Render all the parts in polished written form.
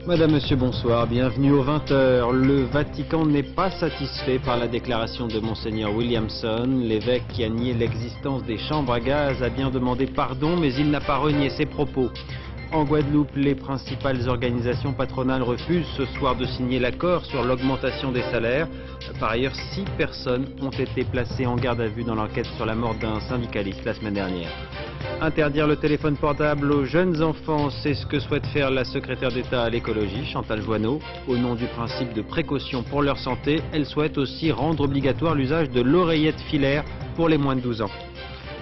Madame, Monsieur, bonsoir, bienvenue aux 20h. Le Vatican n'est pas satisfait par la déclaration de Monseigneur Williamson. L'évêque qui a nié l'existence des chambres à gaz a bien demandé pardon, mais il n'a pas renié ses propos. En Guadeloupe, les principales organisations patronales refusent ce soir de signer l'accord sur l'augmentation des salaires. Par ailleurs, 6 personnes ont été placées en garde à vue dans l'enquête sur la mort d'un syndicaliste la semaine dernière. Interdire le téléphone portable aux jeunes enfants, c'est ce que souhaite faire la secrétaire d'État à l'écologie, Chantal Joanneau. Au nom du principe de précaution pour leur santé, elle souhaite aussi rendre obligatoire l'usage de l'oreillette filaire pour les moins de 12 ans.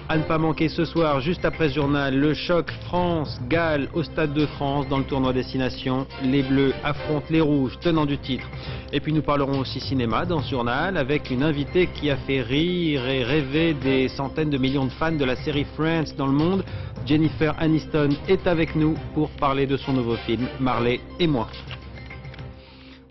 À ne pas manquer ce soir, juste après ce journal, le choc France-Galles au Stade de France dans le tournoi Destination. Les Bleus affrontent les Rouges, tenants du titre. Et puis nous parlerons aussi cinéma dans ce journal avec une invitée qui a fait rire et rêver des centaines de millions de fans de la série Friends dans le monde. Jennifer Aniston est avec nous pour parler de son nouveau film, Marley et moi.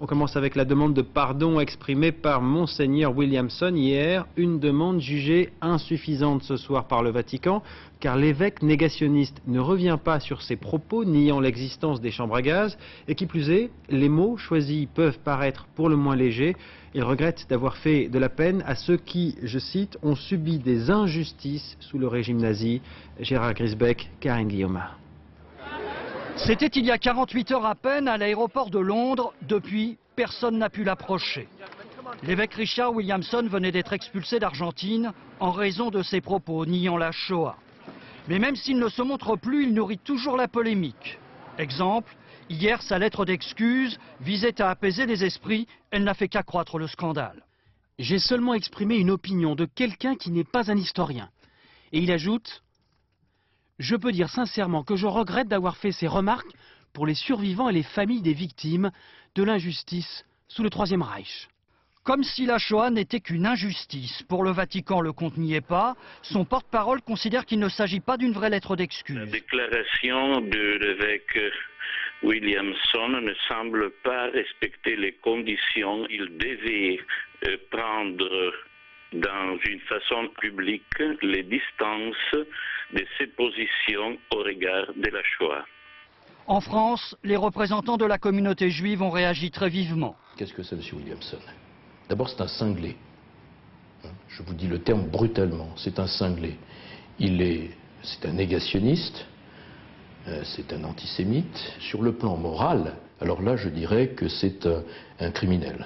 On commence avec la demande de pardon exprimée par Monseigneur Williamson hier, une demande jugée insuffisante ce soir par le Vatican, car l'évêque négationniste ne revient pas sur ses propos niant l'existence des chambres à gaz, et qui plus est, les mots choisis peuvent paraître pour le moins légers. Il regrette d'avoir fait de la peine à ceux qui, je cite, ont subi des injustices sous le régime nazi. Gérard Grisbeck, Karine Guillaume. C'était il y a 48 heures à peine à l'aéroport de Londres. Depuis, personne n'a pu l'approcher. L'évêque Richard Williamson venait d'être expulsé d'Argentine en raison de ses propos niant la Shoah. Mais même s'il ne se montre plus, il nourrit toujours la polémique. Exemple, hier sa lettre d'excuse visait à apaiser les esprits, elle n'a fait qu'accroître le scandale. J'ai seulement exprimé une opinion de quelqu'un qui n'est pas un historien. Et il ajoute... Je peux dire sincèrement que je regrette d'avoir fait ces remarques pour les survivants et les familles des victimes de l'injustice sous le Troisième Reich. Comme si la Shoah n'était qu'une injustice. Pour le Vatican, le compte n'y est pas. Son porte-parole considère qu'il ne s'agit pas d'une vraie lettre d'excuse. La déclaration de l'évêque Williamson ne semble pas respecter les conditions. Il devait prendre dans une façon publique les distances de ses positions au regard de la Shoah. En France, les représentants de la communauté juive ont réagi très vivement. Qu'est-ce que c'est, M. Williamson? D'abord, c'est un cinglé. Je vous dis le terme brutalement, c'est un cinglé. C'est un négationniste, c'est un antisémite. Sur le plan moral, alors là, je dirais que c'est un criminel.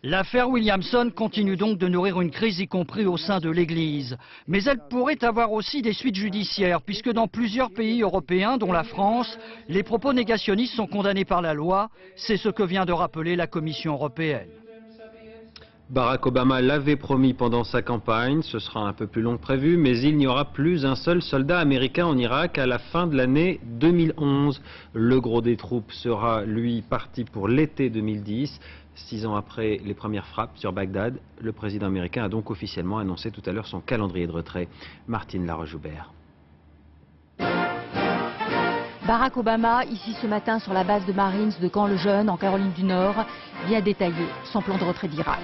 L'affaire Williamson continue donc de nourrir une crise, y compris au sein de l'Église. Mais elle pourrait avoir aussi des suites judiciaires, puisque dans plusieurs pays européens, dont la France, les propos négationnistes sont condamnés par la loi. C'est ce que vient de rappeler la Commission européenne. Barack Obama l'avait promis pendant sa campagne, ce sera un peu plus long que prévu, mais il n'y aura plus un seul soldat américain en Irak à la fin de l'année 2011. Le gros des troupes sera, lui, parti pour l'été 2010. 6 ans après les premières frappes sur Bagdad, le président américain a donc officiellement annoncé tout à l'heure son calendrier de retrait. Martine Laroche-Joubert. Barack Obama, ici ce matin sur la base de Marines de Camp-le-Jeune, en Caroline du Nord, vient détailler son plan de retrait d'Irak.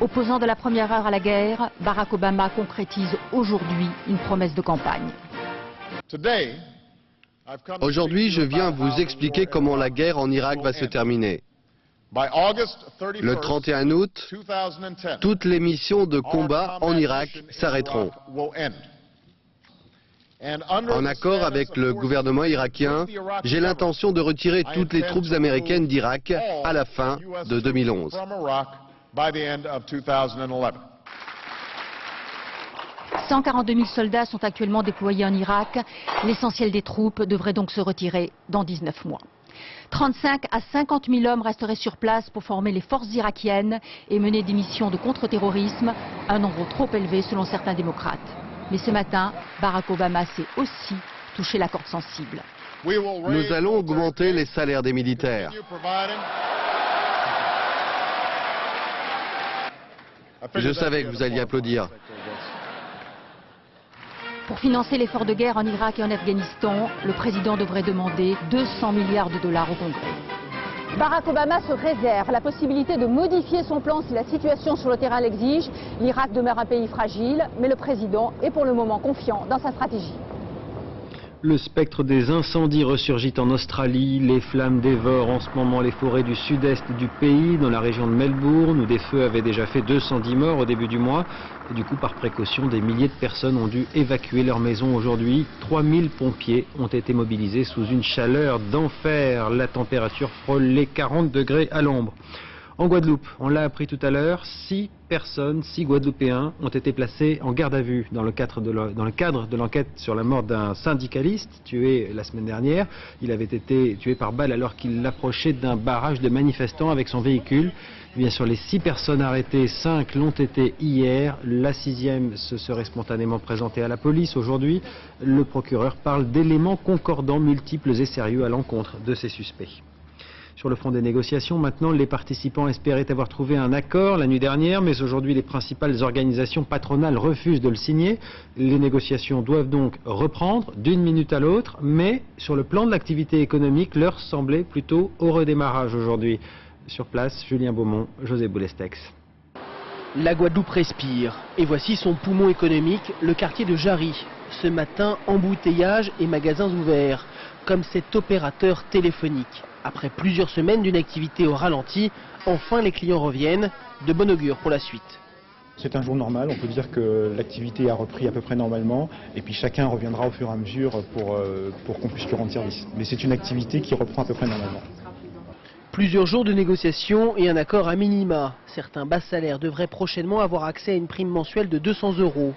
Opposant de la première heure à la guerre, Barack Obama concrétise aujourd'hui une promesse de campagne. Aujourd'hui, je viens vous expliquer comment la guerre en Irak va se terminer. Le 31 août, toutes les missions de combat en Irak s'arrêteront. En accord avec le gouvernement irakien, j'ai l'intention de retirer toutes les troupes américaines d'Irak à la fin de 2011. 142 000 soldats sont actuellement déployés en Irak. L'essentiel des troupes devrait donc se retirer dans 19 mois. 35 à 50 000 hommes resteraient sur place pour former les forces irakiennes et mener des missions de contre-terrorisme, un nombre trop élevé selon certains démocrates. Mais ce matin, Barack Obama s'est aussi touché la corde sensible. Nous allons augmenter les salaires des militaires. Je savais que vous alliez applaudir. Pour financer l'effort de guerre en Irak et en Afghanistan, le président devrait demander 200 milliards de dollars au Congrès. Barack Obama se réserve la possibilité de modifier son plan si la situation sur le terrain l'exige. L'Irak demeure un pays fragile, mais le président est pour le moment confiant dans sa stratégie. Le spectre des incendies ressurgit en Australie. Les flammes dévorent en ce moment les forêts du sud-est du pays, dans la région de Melbourne, où des feux avaient déjà fait 210 morts au début du mois. Et du coup, par précaution, des milliers de personnes ont dû évacuer leur maison aujourd'hui. 3000 pompiers ont été mobilisés sous une chaleur d'enfer. La température frôle les 40 degrés à l'ombre. En Guadeloupe, on l'a appris tout à l'heure, 6 Guadeloupéens ont été placés en garde à vue dans le cadre de l'enquête sur la mort d'un syndicaliste tué la semaine dernière. Il avait été tué par balle alors qu'il approchait d'un barrage de manifestants avec son véhicule. Bien sûr, les 6 personnes arrêtées, 5 l'ont été hier. La 6e se serait spontanément présentée à la police aujourd'hui. Le procureur parle d'éléments concordants multiples et sérieux à l'encontre de ces suspects. Sur le front des négociations, maintenant, les participants espéraient avoir trouvé un accord la nuit dernière, mais aujourd'hui, les principales organisations patronales refusent de le signer. Les négociations doivent donc reprendre d'une minute à l'autre, mais sur le plan de l'activité économique, l'heure semblait plutôt au redémarrage aujourd'hui. Sur place, Julien Beaumont, José Boulestex. La Guadeloupe respire, et voici son poumon économique, le quartier de Jarry. Ce matin, embouteillage et magasins ouverts, comme cet opérateur téléphonique. Après plusieurs semaines d'une activité au ralenti, enfin les clients reviennent, de bon augure pour la suite. C'est un jour normal, on peut dire que l'activité a repris à peu près normalement, et puis chacun reviendra au fur et à mesure pour qu'on puisse lui rendre service. Mais c'est une activité qui reprend à peu près normalement. Plusieurs jours de négociations et un accord à minima. Certains bas salaires devraient prochainement avoir accès à une prime mensuelle de 200 €.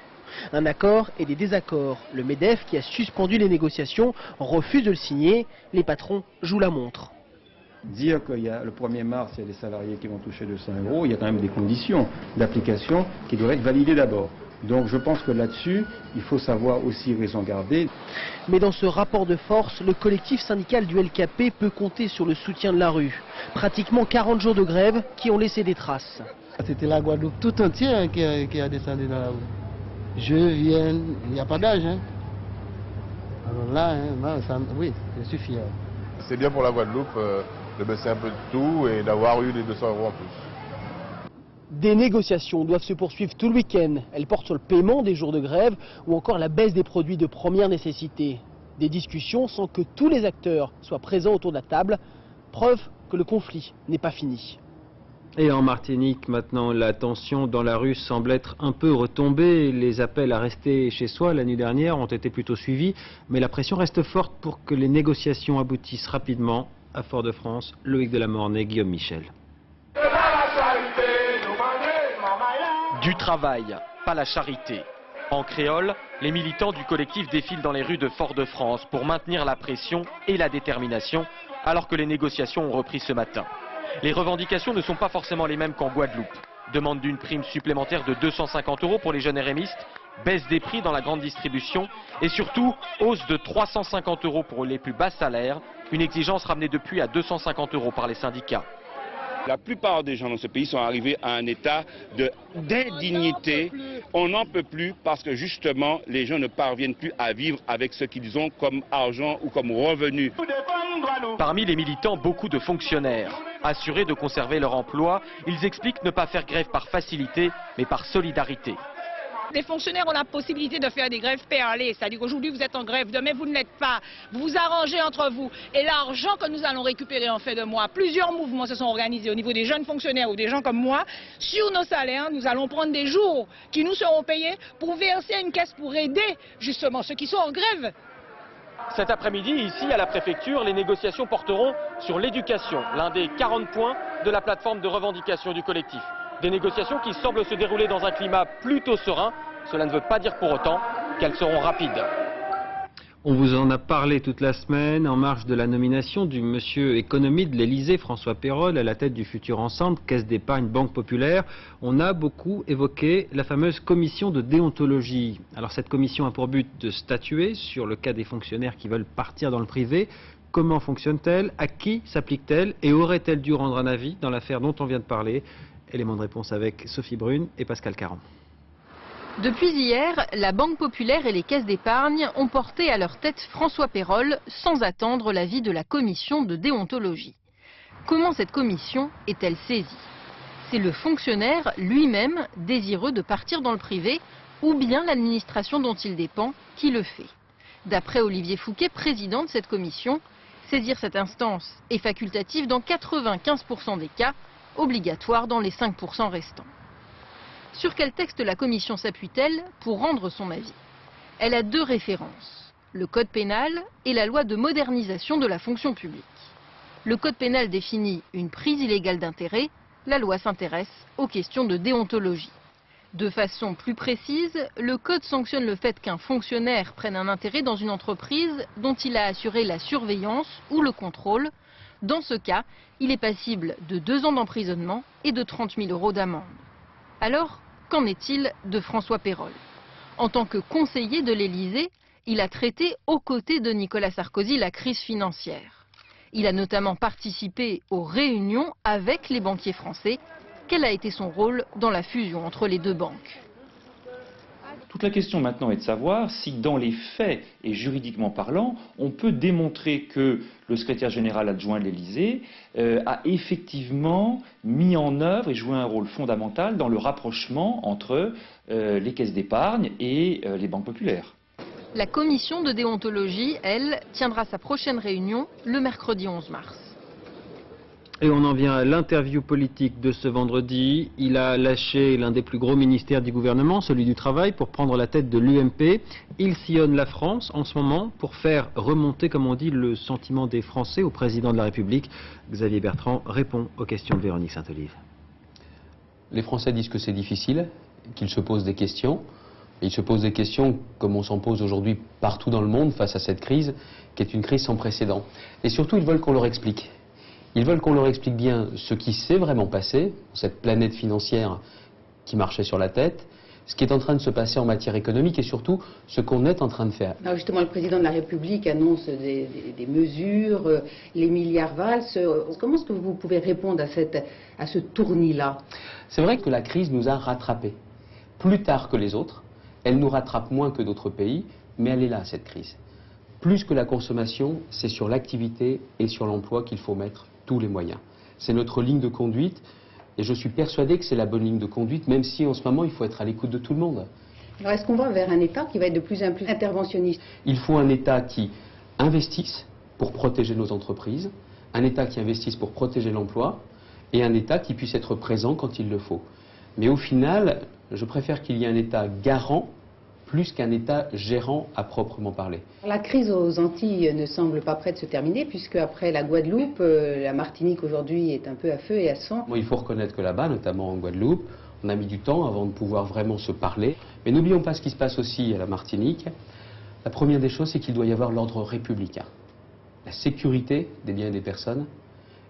Un accord et des désaccords. Le MEDEF, qui a suspendu les négociations, refuse de le signer. Les patrons jouent la montre. Dire qu'il y a le 1er mars, il y a des salariés qui vont toucher 200 €, il y a quand même des conditions d'application qui doivent être validées d'abord. Donc je pense que là-dessus, il faut savoir aussi raison garder. Mais dans ce rapport de force, le collectif syndical du LKP peut compter sur le soutien de la rue. Pratiquement 40 jours de grève qui ont laissé des traces. C'était la Guadeloupe tout entière qui a descendu dans la rue. Je viens, il n'y a pas d'âge. Hein. Alors là, oui, je suis fier. C'est bien pour la Guadeloupe de baisser un peu de tout et d'avoir eu les 200 € en plus. Des négociations doivent se poursuivre tout le week-end. Elles portent sur le paiement des jours de grève ou encore la baisse des produits de première nécessité. Des discussions sans que tous les acteurs soient présents autour de la table. Preuve que le conflit n'est pas fini. Et en Martinique, maintenant, la tension dans la rue semble être un peu retombée. Les appels à rester chez soi la nuit dernière ont été plutôt suivis, mais la pression reste forte pour que les négociations aboutissent rapidement. À Fort-de-France, Loïc Delamornay, Guillaume Michel. Du travail, pas la charité. En créole, les militants du collectif défilent dans les rues de Fort-de-France pour maintenir la pression et la détermination, alors que les négociations ont repris ce matin. Les revendications ne sont pas forcément les mêmes qu'en Guadeloupe. Demande d'une prime supplémentaire de 250 € pour les jeunes RMistes, baisse des prix dans la grande distribution et surtout hausse de 350 € pour les plus bas salaires, une exigence ramenée depuis à 250 € par les syndicats. La plupart des gens dans ce pays sont arrivés à un état d'indignité. On n'en peut plus parce que justement les gens ne parviennent plus à vivre avec ce qu'ils ont comme argent ou comme revenu. Parmi les militants, beaucoup de fonctionnaires. Assurés de conserver leur emploi, ils expliquent ne pas faire grève par facilité, mais par solidarité. Les fonctionnaires ont la possibilité de faire des grèves perlées, c'est-à-dire qu'aujourd'hui vous êtes en grève, demain vous ne l'êtes pas, vous vous arrangez entre vous. Et l'argent que nous allons récupérer en fin de mois, plusieurs mouvements se sont organisés au niveau des jeunes fonctionnaires ou des gens comme moi. Sur nos salaires, nous allons prendre des jours qui nous seront payés pour verser à une caisse pour aider justement ceux qui sont en grève. Cet après-midi, ici à la préfecture, les négociations porteront sur l'éducation, l'un des 40 points de la plateforme de revendication du collectif. Des négociations qui semblent se dérouler dans un climat plutôt serein. Cela ne veut pas dire pour autant qu'elles seront rapides. On vous en a parlé toute la semaine en marge de la nomination du monsieur économie de l'Élysée, François Pérolle, à la tête du futur Ensemble, Caisse d'épargne, Banque Populaire. On a beaucoup évoqué la fameuse commission de déontologie. Alors cette commission a pour but de statuer sur le cas des fonctionnaires qui veulent partir dans le privé. Comment fonctionne-t-elle? À qui s'applique-t-elle? Et aurait-elle dû rendre un avis dans l'affaire dont on vient de parler? Élément de réponse avec Sophie Brune et Pascal Caron. Depuis hier, la Banque Populaire et les caisses d'épargne ont porté à leur tête François Pérolle sans attendre l'avis de la commission de déontologie. Comment cette commission est-elle saisie? C'est le fonctionnaire lui-même désireux de partir dans le privé ou bien l'administration dont il dépend qui le fait. D'après Olivier Fouquet, président de cette commission, saisir cette instance est facultatif dans 95% des cas, obligatoire dans les 5% restants. Sur quel texte la commission s'appuie-t-elle pour rendre son avis? Elle a deux références, le code pénal et la loi de modernisation de la fonction publique. Le code pénal définit une prise illégale d'intérêt, la loi s'intéresse aux questions de déontologie. De façon plus précise, le code sanctionne le fait qu'un fonctionnaire prenne un intérêt dans une entreprise dont il a assuré la surveillance ou le contrôle. Dans ce cas, il est passible de 2 ans d'emprisonnement et de 30 000 € d'amende. Alors, qu'en est-il de François Pérolle? En tant que conseiller de l'Élysée, il a traité aux côtés de Nicolas Sarkozy la crise financière. Il a notamment participé aux réunions avec les banquiers français. Quel a été son rôle dans la fusion entre les deux banques? Toute la question maintenant est de savoir si dans les faits et juridiquement parlant, on peut démontrer que le secrétaire général adjoint de l'Élysée a effectivement mis en œuvre et joué un rôle fondamental dans le rapprochement entre les caisses d'épargne et les banques populaires. La commission de déontologie, elle, tiendra sa prochaine réunion le mercredi 11 mars. Et on en vient à l'interview politique de ce vendredi. Il a lâché l'un des plus gros ministères du gouvernement, celui du Travail, pour prendre la tête de l'UMP. Il sillonne la France en ce moment pour faire remonter, comme on dit, le sentiment des Français au président de la République. Xavier Bertrand répond aux questions de Véronique Saint-Olive. Les Français disent que c'est difficile, qu'ils se posent des questions. Et ils se posent des questions comme on s'en pose aujourd'hui partout dans le monde face à cette crise, qui est une crise sans précédent. Et surtout, ils veulent qu'on leur explique. Ils veulent qu'on leur explique bien ce qui s'est vraiment passé, cette planète financière qui marchait sur la tête, ce qui est en train de se passer en matière économique et surtout ce qu'on est en train de faire. Alors justement, le président de la République annonce des mesures, les milliards valsent. Comment est-ce que vous pouvez répondre à ce tournis-là? C'est vrai que la crise nous a rattrapés. Plus tard que les autres, elle nous rattrape moins que d'autres pays, mais elle est là, cette crise. Plus que la consommation, c'est sur l'activité et sur l'emploi qu'il faut mettre tous les moyens. C'est notre ligne de conduite et je suis persuadé que c'est la bonne ligne de conduite, même si en ce moment il faut être à l'écoute de tout le monde. Alors est-ce qu'on va vers un État qui va être de plus en plus interventionniste? Il faut un État qui investisse pour protéger nos entreprises, un État qui investisse pour protéger l'emploi et un État qui puisse être présent quand il le faut. Mais au final, je préfère qu'il y ait un État garant plus qu'un État gérant à proprement parler. La crise aux Antilles ne semble pas prête de se terminer, puisque après la Guadeloupe, la Martinique aujourd'hui est un peu à feu et à sang. Il faut reconnaître que là-bas, notamment en Guadeloupe, on a mis du temps avant de pouvoir vraiment se parler. Mais n'oublions pas ce qui se passe aussi à la Martinique. La première des choses, c'est qu'il doit y avoir l'ordre républicain. La sécurité des biens et des personnes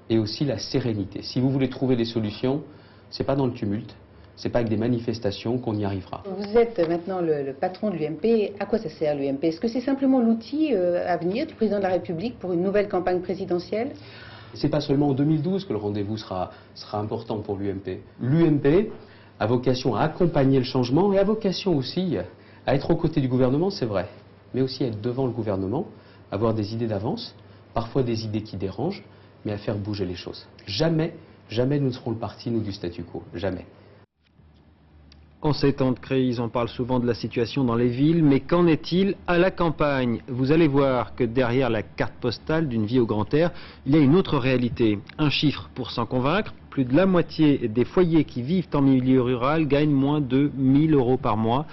et aussi la sérénité. Si vous voulez trouver des solutions, ce n'est pas dans le tumulte. C'est pas avec des manifestations qu'on y arrivera. Vous êtes maintenant le patron de l'UMP. À quoi ça sert l'UMP? Est-ce que c'est simplement l'outil à venir du président de la République pour une nouvelle campagne présidentielle? C'est pas seulement en 2012 que le rendez-vous sera important pour l'UMP. L'UMP a vocation à accompagner le changement et a vocation aussi à être aux côtés du gouvernement, c'est vrai, mais aussi à être devant le gouvernement, avoir des idées d'avance, parfois des idées qui dérangent, mais à faire bouger les choses. Jamais, jamais nous ne serons le parti, nous, du statu quo. Jamais. En ces temps de crise, on parle souvent de la situation dans les villes, mais qu'en est-il à la campagne? Vous allez voir que derrière la carte postale d'une vie au grand air, il y a une autre réalité. Un chiffre pour s'en convaincre, plus de la moitié des foyers qui vivent en milieu rural gagnent moins de 1 000 € par mois.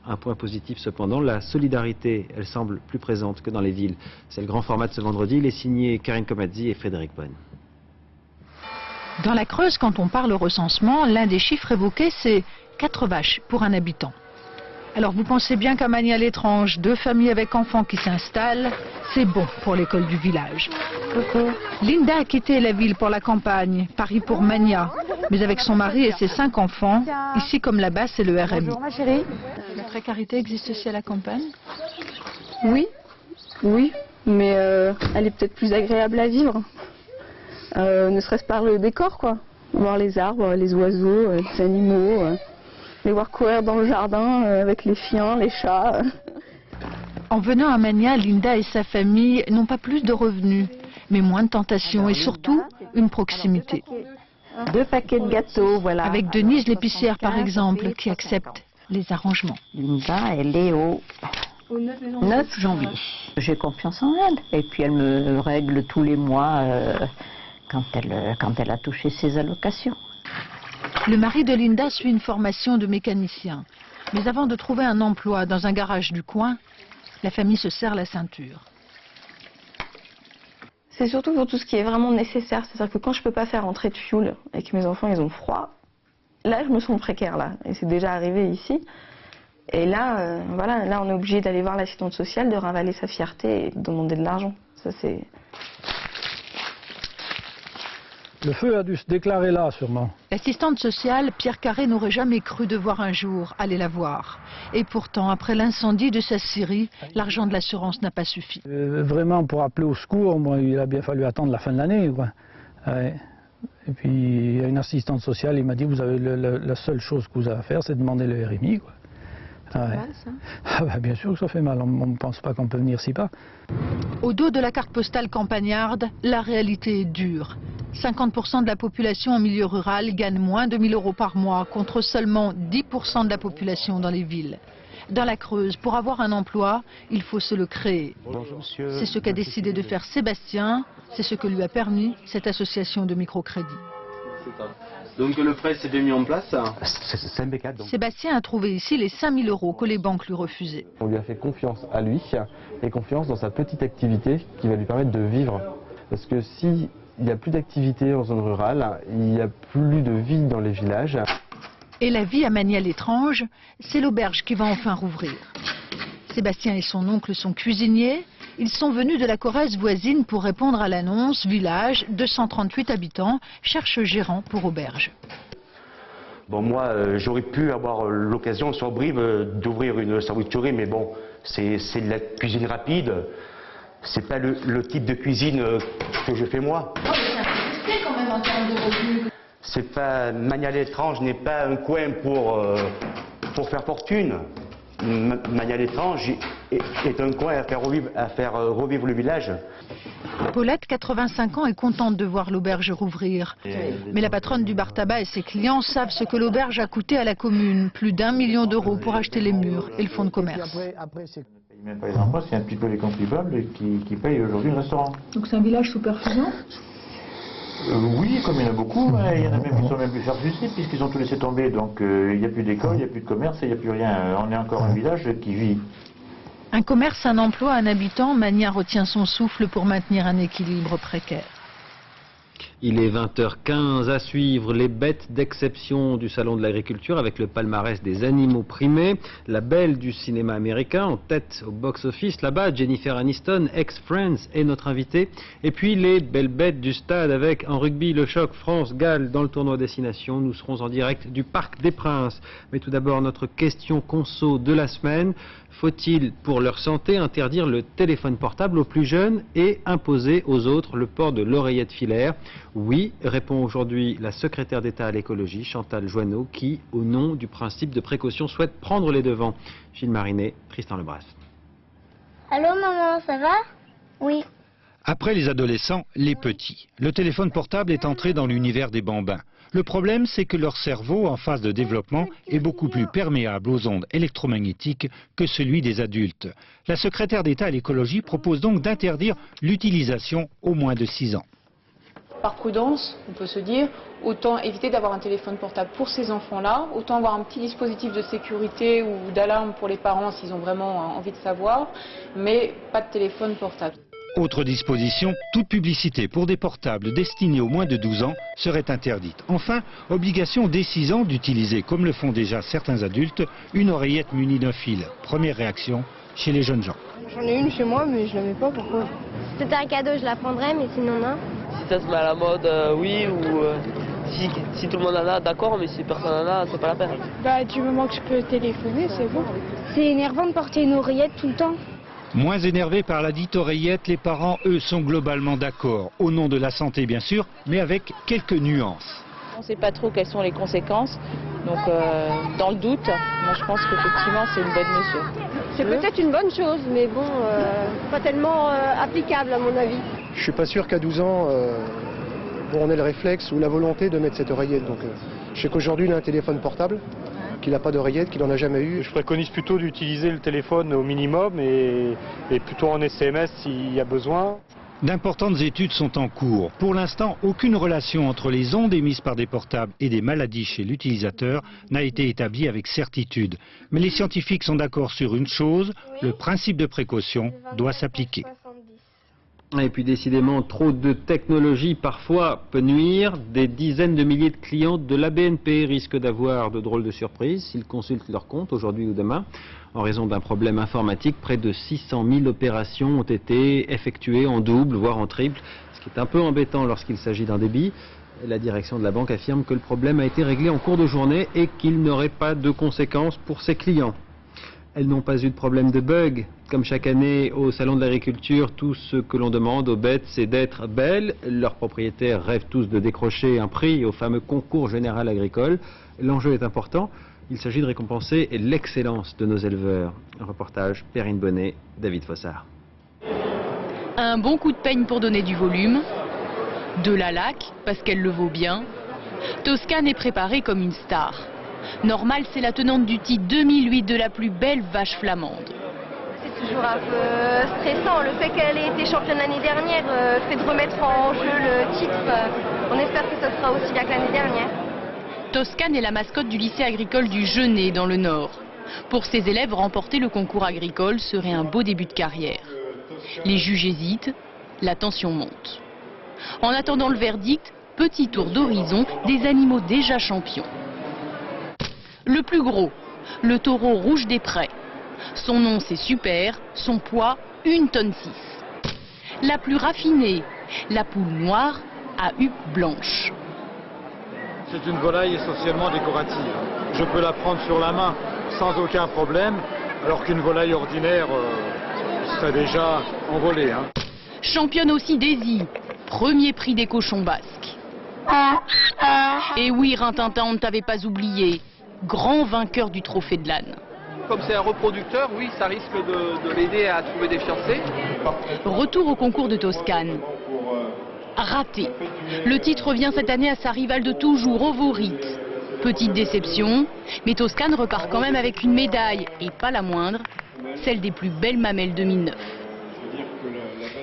Un point positif cependant, la solidarité, elle semble plus présente que dans les villes. C'est le grand format de ce vendredi, il est signé Karine Komadzi et Frédéric Bonne. Dans la Creuse, quand on parle recensement, l'un des chiffres évoqués, c'est 4 vaches pour un habitant. Alors vous pensez bien qu'à Magny-à-l'Étrange, 2 familles avec enfants qui s'installent, c'est bon pour l'école du village. Linda a quitté la ville pour la campagne, Paris pour Magna, mais avec son mari et ses 5 enfants, ici comme là-bas c'est le RMI. Bonjour ma chérie. La précarité existe aussi à la campagne? Oui, mais elle est peut-être plus agréable à vivre. Ne serait-ce par le décor, quoi. Voir les arbres, les oiseaux, les animaux, les voir courir dans le jardin avec les chiens, les chats. En venant à Magna, Linda et sa famille n'ont pas plus de revenus, mais moins de tentations et surtout une proximité. 2 paquets de gâteaux, voilà. Avec Denise l'épicière par exemple, qui accepte les arrangements. Linda, elle est au 9 janvier. J'ai confiance en elle. Et puis elle me règle tous les mois quand elle a touché ses allocations. Le mari de Linda suit une formation de mécanicien. Mais avant de trouver un emploi dans un garage du coin, la famille se serre la ceinture. C'est surtout pour tout ce qui est vraiment nécessaire. C'est-à-dire que quand je ne peux pas faire entrer de fioul et que mes enfants ils ont froid, là je me sens précaire là. Et c'est déjà arrivé ici. Et là, voilà, là on est obligé d'aller voir l'assistante sociale, de ravaler sa fierté et de demander de l'argent. Ça c'est... Le feu a dû se déclarer là, sûrement. L'assistante sociale, Pierre Carré, n'aurait jamais cru devoir un jour aller la voir. Et pourtant, après l'incendie de sa scierie, l'argent de l'assurance n'a pas suffi. Vraiment, pour appeler au secours, moi, il a bien fallu attendre la fin de l'année. Ouais. Et puis, il y a une assistante sociale, il m'a dit, vous avez la seule chose que vous avez à faire, c'est demander le RMI. Quoi. Ça fait mal, ça? Ah bah, bien sûr que ça fait mal, on ne pense pas qu'on peut venir si bas. Au dos de la carte postale campagnarde, la réalité est dure. 50% de la population en milieu rural gagne moins de 1 000 € par mois, contre seulement 10% de la population dans les villes. Dans la Creuse, pour avoir un emploi, il faut se le créer. C'est ce qu'a décidé de faire Sébastien, c'est ce que lui a permis cette association de microcrédit. Donc le prêt s'est mis en place. C'est impeccable. Donc. Sébastien a trouvé ici les 5 000 € que les banques lui refusaient. On lui a fait confiance à lui et confiance dans sa petite activité qui va lui permettre de vivre. Parce que si il n'y a plus d'activité en zone rurale, il n'y a plus de vie dans les villages. Et la vie à Magny-à-l'Étrange, c'est l'auberge qui va enfin rouvrir. Sébastien et son oncle sont cuisiniers. Ils sont venus de la Corrèze voisine pour répondre à l'annonce. Village, 238 habitants, cherche gérant pour auberge. Bon, moi, j'aurais pu avoir l'occasion sur Brive d'ouvrir une sandwicherie, mais bon, c'est de la cuisine rapide. C'est pas le type de cuisine que je fais moi. C'est quand même en termes de revenus. C'est pas Magny-à-l'Étrange n'est pas un coin pour faire fortune. Magny-à-l'Étrange est un coin à faire revivre le village. Paulette, 85 ans, est contente de voir l'auberge rouvrir. Mais la patronne du bar tabac et ses clients savent ce que l'auberge a coûté à la commune. Plus d'1 million d'euros pour acheter les murs et le fonds de commerce. Même pas les emplois, c'est un petit peu les contribuables qui payent aujourd'hui le restaurant. Donc c'est un village sous perfusion? Oui, comme il y en a beaucoup, il y en a même qui sont même plus perfusionnés puisqu'ils ont tout laissé tomber. Donc il n'y a plus d'école, il n'y a plus de commerce, il n'y a plus rien. On est encore un village qui vit. Un commerce, un emploi, un habitant, Magny retient son souffle pour maintenir un équilibre précaire. Il est 20h15, à suivre les bêtes d'exception du Salon de l'Agriculture avec le palmarès des animaux primés. La belle du cinéma américain en tête au box-office. Là-bas, Jennifer Aniston, ex-Friends, est notre invitée. Et puis les belles bêtes du stade avec en rugby le choc France-Galles dans le tournoi Destination. Nous serons en direct du Parc des Princes. Mais tout d'abord, notre question conso de la semaine. Faut-il, pour leur santé, interdire le téléphone portable aux plus jeunes et imposer aux autres le port de l'oreillette filaire? Oui, répond aujourd'hui la secrétaire d'État à l'écologie, Chantal Joanneau, qui, au nom du principe de précaution, souhaite prendre les devants. Gilles Marinet, Tristan Lebras. Allô maman, ça va? Oui. Après les adolescents, les petits. Le téléphone portable est entré dans l'univers des bambins. Le problème, c'est que leur cerveau, en phase de développement, est beaucoup plus perméable aux ondes électromagnétiques que celui des adultes. La secrétaire d'État à l'écologie propose donc d'interdire l'utilisation au moins de 6 ans. Par prudence, on peut se dire, autant éviter d'avoir un téléphone portable pour ces enfants-là, autant avoir un petit dispositif de sécurité ou d'alarme pour les parents s'ils ont vraiment envie de savoir, mais pas de téléphone portable. Autre disposition, toute publicité pour des portables destinés aux moins de 12 ans serait interdite. Enfin, obligation dès 6 ans d'utiliser, comme le font déjà certains adultes, une oreillette munie d'un fil. Première réaction chez les jeunes gens. J'en ai une chez moi, mais je la mets pas, pourquoi? C'était un cadeau, je la prendrais, mais sinon non. Si ça se met à la mode, oui, ou si tout le monde en a, d'accord, mais si personne en a, c'est pas la peine. Bah, du moment que je peux téléphoner, c'est bon. C'est énervant de porter une oreillette tout le temps. Moins énervés par la dite oreillette, les parents, eux, sont globalement d'accord. Au nom de la santé, bien sûr, mais avec quelques nuances. On ne sait pas trop quelles sont les conséquences, donc dans le doute, moi je pense qu'effectivement c'est une bonne mesure. C'est peut-être une bonne chose, mais bon, pas tellement applicable à mon avis. Je suis pas sûr qu'à 12 ans, on ait le réflexe ou la volonté de mettre cette oreillette. Donc, je sais qu'aujourd'hui il a un téléphone portable, qu'il n'a pas d'oreillette, qu'il n'en a jamais eu. Je préconise plutôt d'utiliser le téléphone au minimum et plutôt en SMS s'il y a besoin. D'importantes études sont en cours. Pour l'instant, aucune relation entre les ondes émises par des portables et des maladies chez l'utilisateur n'a été établie avec certitude. Mais les scientifiques sont d'accord sur une chose, le principe de précaution doit s'appliquer. Et puis décidément, trop de technologie parfois peut nuire. Des dizaines de milliers de clients de la BNP risquent d'avoir de drôles de surprises s'ils consultent leur compte aujourd'hui ou demain. En raison d'un problème informatique, près de 600 000 opérations ont été effectuées en double, voire en triple, ce qui est un peu embêtant lorsqu'il s'agit d'un débit. La direction de la banque affirme que le problème a été réglé en cours de journée et qu'il n'aurait pas de conséquences pour ses clients. Elles n'ont pas eu de problème de bug. Comme chaque année au Salon de l'Agriculture, tout ce que l'on demande aux bêtes, c'est d'être belles. Leurs propriétaires rêvent tous de décrocher un prix au fameux concours général agricole. L'enjeu est important. Il s'agit de récompenser l'excellence de nos éleveurs. Un reportage, Perrine Bonnet, David Fossard. Un bon coup de peigne pour donner du volume. De la laque, parce qu'elle le vaut bien. Toscane est préparée comme une star. Normal, c'est la tenante du titre 2008 de la plus belle vache flamande. C'est toujours un peu stressant. Le fait qu'elle ait été championne l'année dernière, le fait de remettre en jeu le titre, on espère que ça sera aussi bien que l'année dernière. Toscane est la mascotte du lycée agricole du Genêt dans le Nord. Pour ses élèves, remporter le concours agricole serait un beau début de carrière. Les juges hésitent, la tension monte. En attendant le verdict, petit tour d'horizon des animaux déjà champions. Le plus gros, le taureau rouge des prés. Son nom c'est Super, son poids 1,6 tonnes. La plus raffinée, la poule noire à huppe blanche. C'est une volaille essentiellement décorative. Je peux la prendre sur la main sans aucun problème, alors qu'une volaille ordinaire serait déjà envolée. Championne aussi Daisy, premier prix des cochons basques. Et oui, Rintintin, on ne t'avait pas oublié. Grand vainqueur du trophée de l'âne. Comme c'est un reproducteur, oui, ça risque de l'aider à trouver des fiancés. Retour au concours de Toscane. Raté. Le titre revient cette année à sa rivale de toujours, Ovorite. Petite déception, mais Toscane repart quand même avec une médaille, et pas la moindre, celle des plus belles mamelles 2009.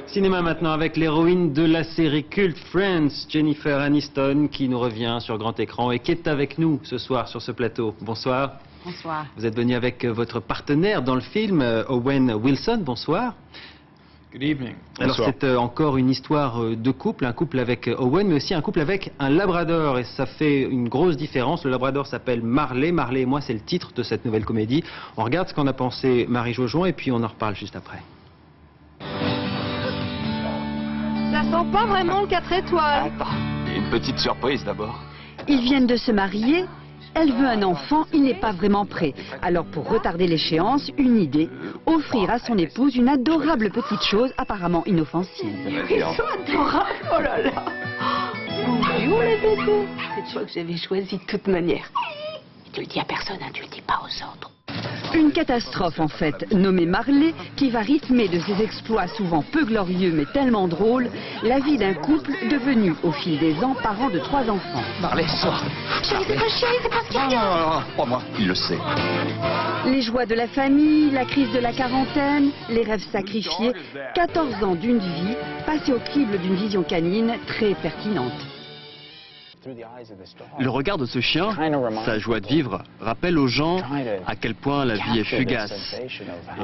Cinéma maintenant avec l'héroïne de la série culte Friends, Jennifer Aniston, qui nous revient sur grand écran et qui est avec nous ce soir sur ce plateau. Bonsoir. Bonsoir. Vous êtes venu avec votre partenaire dans le film, Owen Wilson. Bonsoir. Good evening. Alors c'est encore une histoire de couple, un couple avec Owen, mais aussi un couple avec un labrador. Et ça fait une grosse différence. Le labrador s'appelle Marley. Marley et moi, c'est le titre de cette nouvelle comédie. On regarde ce qu'en a pensé Marie Jojon et puis on en reparle juste après. Ça sent pas vraiment le 4 étoiles. Une petite surprise d'abord. Ils viennent de se marier. Elle veut un enfant, il n'est pas vraiment prêt. Alors pour retarder l'échéance, une idée, offrir à son épouse une adorable petite chose apparemment inoffensive. Ils sont adorables, oh là là. Bonjour les bébés. C'est toi que j'avais choisi de toute manière. Tu le dis à personne, hein, tu le dis pas aux autres. Une catastrophe en fait, nommée Marley, qui va rythmer de ses exploits souvent peu glorieux mais tellement drôles, la vie d'un couple devenu au fil des ans parent de 3 enfants. Marley, sors. Chérie, c'est pas ce qu'il y a. Non, crois-moi, il le sait. Les joies de la famille, la crise de la quarantaine, les rêves sacrifiés, 14 ans d'une vie passée au crible d'une vision canine très pertinente. Le regard de ce chien, sa joie de vivre, rappelle aux gens à quel point la vie est fugace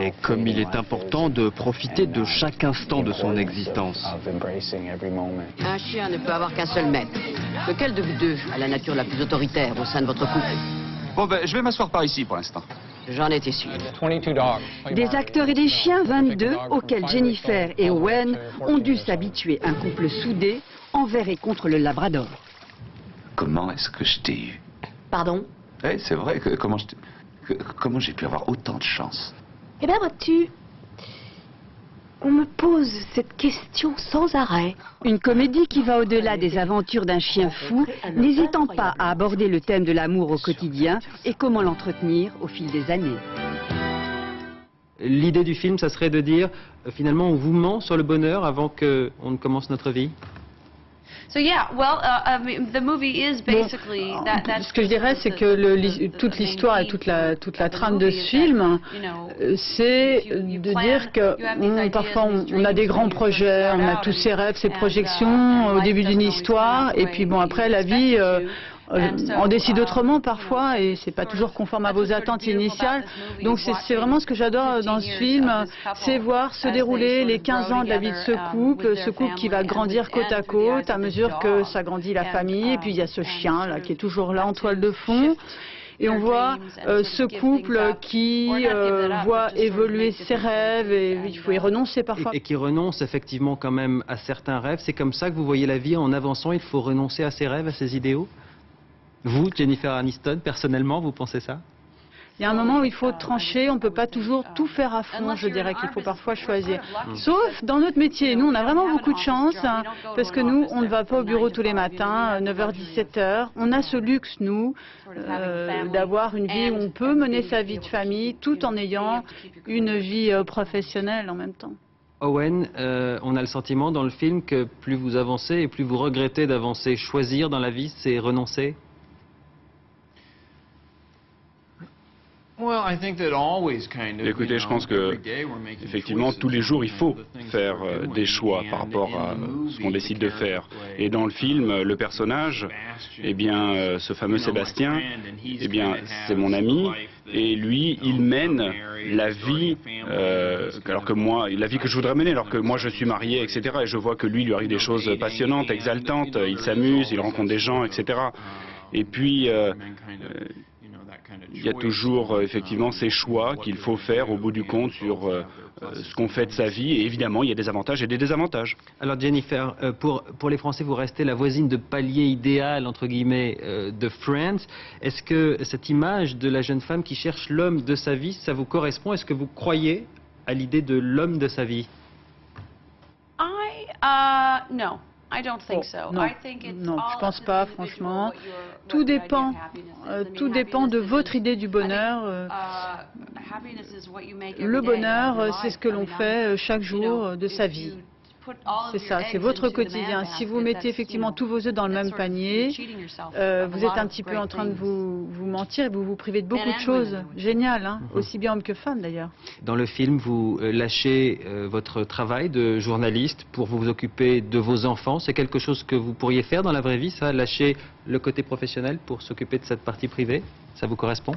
et comme il est important de profiter de chaque instant de son existence. Un chien ne peut avoir qu'un seul maître. Lequel de vous deux a la nature la plus autoritaire au sein de votre couple? Bon ben, je vais m'asseoir par ici pour l'instant. J'en étais sûr. Des acteurs et des chiens, 22, auxquels Jennifer et Owen ont dû s'habituer, un couple soudé envers et contre le labrador. Comment est-ce que je t'ai eu? Pardon? Oui, c'est vrai, comment j'ai pu avoir autant de chance? Eh bien, vois-tu, on me pose cette question sans arrêt. Une comédie qui va au-delà des aventures d'un chien fou, n'hésitant pas à aborder le thème de l'amour au quotidien et comment l'entretenir au fil des années. L'idée du film, ça serait de dire, finalement, on vous ment sur le bonheur avant qu'on ne commence notre vie? Ce que je dirais, c'est que toute l'histoire et toute la trame de ce film, c'est de dire que parfois on a des grands projets, on a tous ces rêves, ces projections au début d'une histoire, et puis bon, après la vie on décide autrement parfois et c'est pas toujours conforme à vos attentes initiales. Donc c'est vraiment ce que j'adore dans ce film, c'est voir se dérouler les 15 ans de la vie de ce couple qui va grandir côte à côte à mesure que ça grandit la famille. Et puis il y a ce chien là qui est toujours là en toile de fond. Et on voit ce couple qui voit évoluer ses rêves et il faut y renoncer parfois. Et qui renonce effectivement quand même à certains rêves. C'est comme ça que vous voyez la vie en avançant, il faut renoncer à ses rêves, à ses idéaux? Vous, Jennifer Aniston, personnellement, vous pensez ça? Il y a un moment où il faut trancher, on ne peut pas toujours tout faire à fond, je dirais qu'il faut parfois choisir. Sauf dans notre métier, nous on a vraiment beaucoup de chance, parce que nous on ne va pas au bureau tous les matins, 9h-17h. On a ce luxe, nous, d'avoir une vie où on peut mener sa vie de famille tout en ayant une vie professionnelle en même temps. Owen, on a le sentiment dans le film que plus vous avancez et plus vous regrettez d'avancer. Choisir dans la vie, c'est renoncer? Écoutez, je pense que, effectivement, tous les jours, il faut faire des choix par rapport à ce qu'on décide de faire. Et dans le film, le personnage, eh bien, ce fameux Sébastien, eh bien, c'est mon ami, et lui, il mène la vie, alors que moi, la vie que je voudrais mener, alors que moi, je suis marié, etc. Et je vois que lui arrive des choses passionnantes, exaltantes, il s'amuse, il rencontre des gens, etc. Et puis, il y a toujours effectivement ces choix qu'il faut faire au bout du compte sur ce qu'on fait de sa vie. Et évidemment, il y a des avantages et des désavantages. Alors Jennifer, pour les Français, vous restez la voisine de palier idéal, entre guillemets, de Friends. Est-ce que cette image de la jeune femme qui cherche l'homme de sa vie, ça vous correspond? Est-ce que vous croyez à l'idée de l'homme de sa vie? Non. Non, je pense pas, franchement. Tout dépend de votre idée du bonheur. Le bonheur, c'est ce que l'on fait chaque jour de sa vie. C'est ça, c'est votre quotidien. Si vous mettez effectivement tous vos œufs dans le même panier, vous êtes un petit peu en train de vous mentir et vous vous privez de beaucoup de choses. Génial, hein, aussi bien homme que femme d'ailleurs. Dans le film, vous lâchez votre travail de journaliste pour vous occuper de vos enfants. C'est quelque chose que vous pourriez faire dans la vraie vie, ça, lâcher le côté professionnel pour s'occuper de cette partie privée? Ça vous correspond?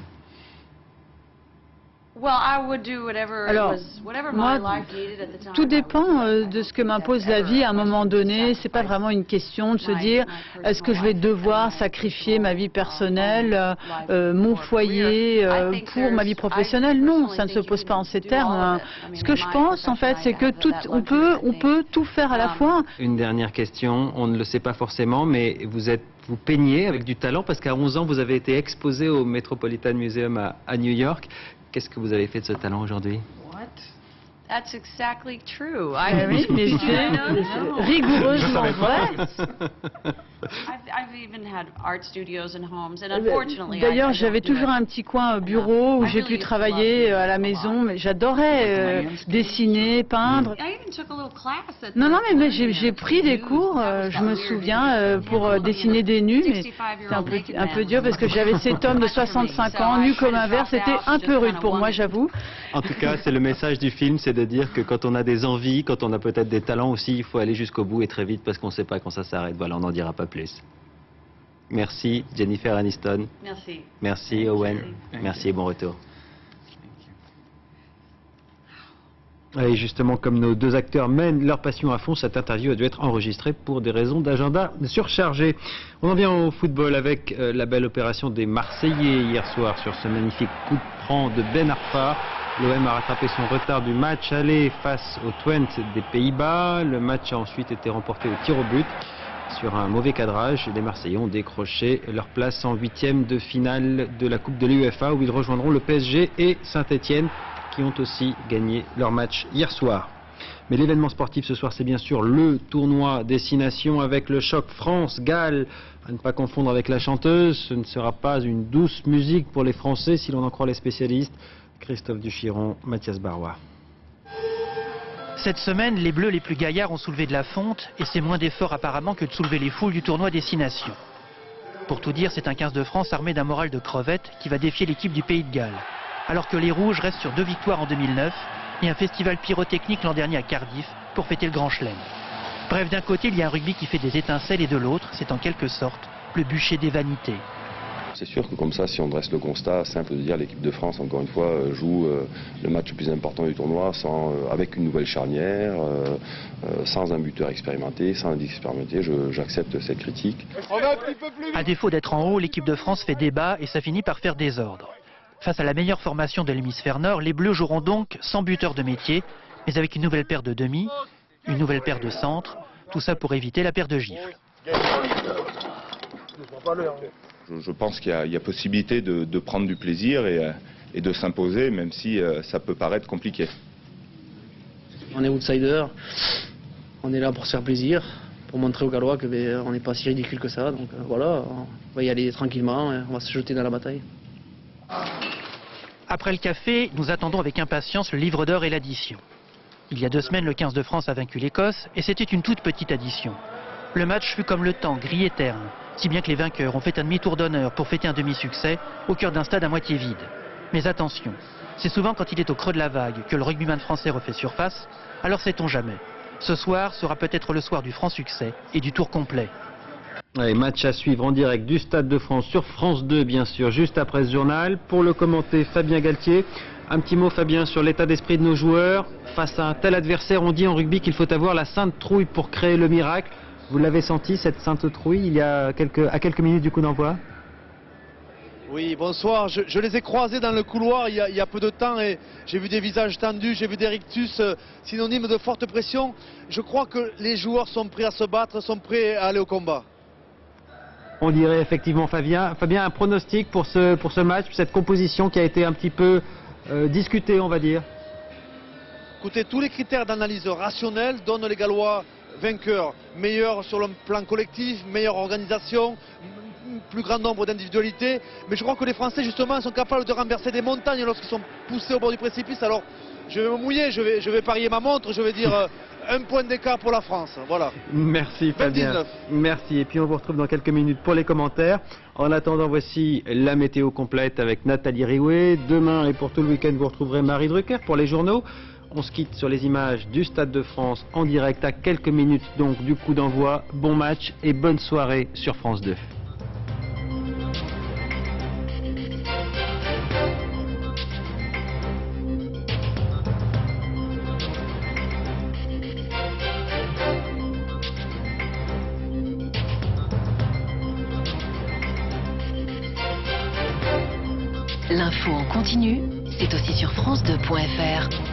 Alors, moi, tout dépend de ce que m'impose la vie à un moment donné. C'est pas vraiment une question de se dire est-ce que je vais devoir sacrifier ma vie personnelle, mon foyer pour ma vie professionnelle. Non, ça ne se pose pas en ces termes. Ce que je pense, en fait, c'est que on peut tout faire à la fois. Une dernière question, on ne le sait pas forcément, mais vous peignez avec du talent parce qu'à 11 ans, vous avez été exposé au Metropolitan Museum à New York. Qu'est-ce que vous avez fait de ce talent aujourd'hui? That's exactly true. Oui, mais c'est rigoureusement vrai. D'ailleurs, j'avais toujours un petit coin au bureau où j'ai pu travailler à la maison, mais j'adorais dessiner, peindre. Non, mais j'ai pris des cours, je me souviens, pour dessiner des nus, mais c'était un peu dur parce que j'avais cet homme de 65 ans, nu comme un verre, c'était un peu rude pour moi, j'avoue. En tout cas, c'est le message du film, c'est de dire que quand on a des envies, quand on a peut-être des talents aussi, il faut aller jusqu'au bout et très vite parce qu'on ne sait pas quand ça s'arrête. Voilà, on n'en dira pas plus. Merci Jennifer Aniston. Merci. Merci Owen. Merci et bon retour. Et justement, comme nos deux acteurs mènent leur passion à fond, cette interview a dû être enregistrée pour des raisons d'agenda surchargé. On en vient au football avec la belle opération des Marseillais hier soir sur ce magnifique coup de franc de Ben Arfa. L'OM a rattrapé son retard du match aller face au Twente des Pays-Bas. Le match a ensuite été remporté au tir au but. Sur un mauvais cadrage, les Marseillais ont décroché leur place en 8e de finale de la Coupe de l'UEFA où ils rejoindront le PSG et Saint-Etienne qui ont aussi gagné leur match hier soir. Mais l'événement sportif ce soir, c'est bien sûr le tournoi Destination avec le choc France-Galles. À ne pas confondre avec la chanteuse, ce ne sera pas une douce musique pour les Français si l'on en croit les spécialistes. Christophe Duchiron, Mathias Barrois. Cette semaine, les Bleus les plus gaillards ont soulevé de la fonte et c'est moins d'efforts apparemment que de soulever les foules du tournoi Destination. Pour tout dire, c'est un 15 de France armé d'un moral de crevette qui va défier l'équipe du Pays de Galles. Alors que les Rouges restent sur 2 victoires en 2009 et un festival pyrotechnique l'an dernier à Cardiff pour fêter le Grand Chelem. Bref, d'un côté, il y a un rugby qui fait des étincelles et de l'autre, c'est en quelque sorte le bûcher des vanités. C'est sûr que comme ça, si on dresse le constat simple de dire l'équipe de France, encore une fois, joue le match le plus important du tournoi avec une nouvelle charnière, sans un buteur expérimenté, sans un expérimenté, j'accepte cette critique. À défaut d'être en haut, l'équipe de France fait débat et ça finit par faire désordre. Face à la meilleure formation de l'hémisphère nord, les Bleus joueront donc sans buteur de métier, mais avec une nouvelle paire de demi, une nouvelle paire de centres, tout ça pour éviter la paire de gifles. Je pense qu'il y a possibilité de prendre du plaisir et de s'imposer, même si ça peut paraître compliqué. On est outsider, on est là pour se faire plaisir, pour montrer aux Gallois qu'on n'est pas si ridicule que ça. Donc voilà, on va y aller tranquillement, on va se jeter dans la bataille. Après le café, nous attendons avec impatience le livre d'or et l'addition. Il y a 2 semaines, le 15 de France a vaincu l'Écosse et c'était une toute petite addition. Le match fut comme le temps, gris et terne, si bien que les vainqueurs ont fait un demi-tour d'honneur pour fêter un demi-succès au cœur d'un stade à moitié vide. Mais attention, c'est souvent quand il est au creux de la vague que le rugbyman français refait surface, alors sait-on jamais. Ce soir sera peut-être le soir du franc succès et du tour complet. Allez, match à suivre en direct du Stade de France sur France 2 bien sûr, juste après ce journal. Pour le commenter, Fabien Galtier. Un petit mot Fabien sur l'état d'esprit de nos joueurs. Face à un tel adversaire, on dit en rugby qu'il faut avoir la sainte trouille pour créer le miracle. Vous l'avez senti cette sainte trouille il y a à quelques minutes du coup d'envoi? Oui, bonsoir. Je les ai croisés dans le couloir il y a peu de temps et j'ai vu des visages tendus, j'ai vu des rictus synonymes de forte pression. Je crois que les joueurs sont prêts à se battre, sont prêts à aller au combat. On dirait effectivement Fabien. Fabien, un pronostic pour ce match, cette composition qui a été un petit peu discutée, on va dire. Écoutez, tous les critères d'analyse rationnelle donnent les Gallois vainqueurs. Meilleurs sur le plan collectif, meilleure organisation, plus grand nombre d'individualités. Mais je crois que les Français justement sont capables de renverser des montagnes lorsqu'ils sont poussés au bord du précipice. Alors je vais me mouiller, je vais parier ma montre, je vais dire 1 point d'écart pour la France. Voilà. Merci Fabien. 29. Merci. Et puis on vous retrouve dans quelques minutes pour les commentaires. En attendant, voici la météo complète avec Nathalie Riouet. Demain et pour tout le week-end, vous retrouverez Marie Drucker pour les journaux. On se quitte sur les images du Stade de France en direct à quelques minutes donc du coup d'envoi. Bon match et bonne soirée sur France 2. L'info en continu, c'est aussi sur France2.fr.